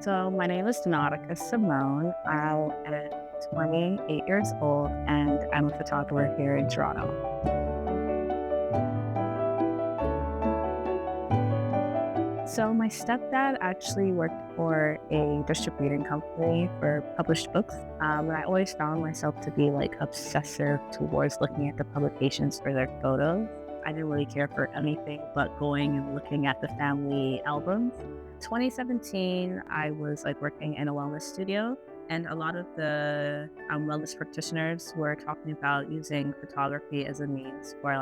So my name is Nautica Simone. I am 28 years old and I'm a photographer here in Toronto. So my stepdad actually worked for a distributing company for published books. And I always found myself to be obsessive towards looking at the publications for their photos. I didn't really care for anything but going and looking at the family albums. 2017, I was working in a wellness studio, and a lot of the wellness practitioners were talking about using photography as a means for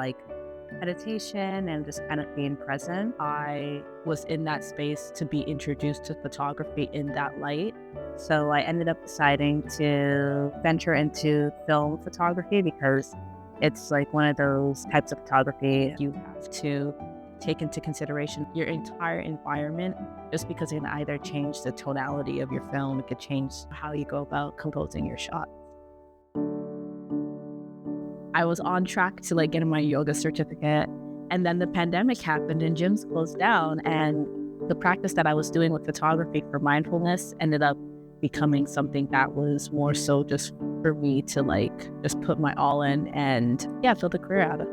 meditation and just kind of being present. I was in that space to be introduced to photography in that light. So I ended up deciding to venture into film photography because it's one of those types of photography you have to take into consideration your entire environment, just because it can either change the tonality of your film, it could change how you go about composing your shot. I was on track to getting my yoga certificate, and then the pandemic happened and gyms closed down, and the practice that I was doing with photography for mindfulness ended up becoming something that was more so just for me to just put my all in and build a career out of.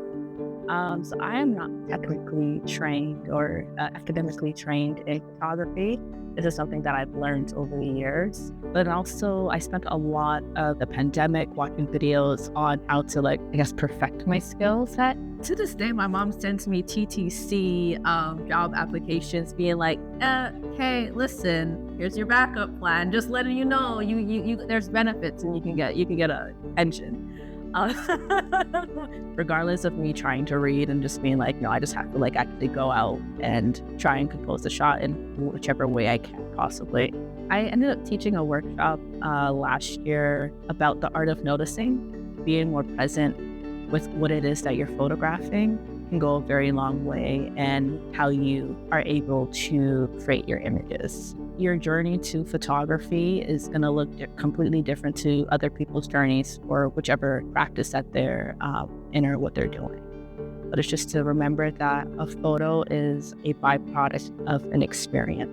So I am not technically trained or academically trained in photography. This is something that I've learned over the years. But also I spent a lot of the pandemic watching videos on how to perfect my skill set. To this day, my mom sends me TTC job applications being hey, listen, here's your backup plan. Just letting you know, you there's benefits and you can get a pension. Regardless of me trying to read and just being no, I just have to actually go out and try and compose the shot in whichever way I can possibly. I ended up teaching a workshop last year about the art of noticing, being more present with what it is that you're photographing can go a very long way, and how you are able to create your images. Your journey to photography is going to look completely different to other people's journeys or whichever practice that they're in or what they're doing. But it's just to remember that a photo is a byproduct of an experience.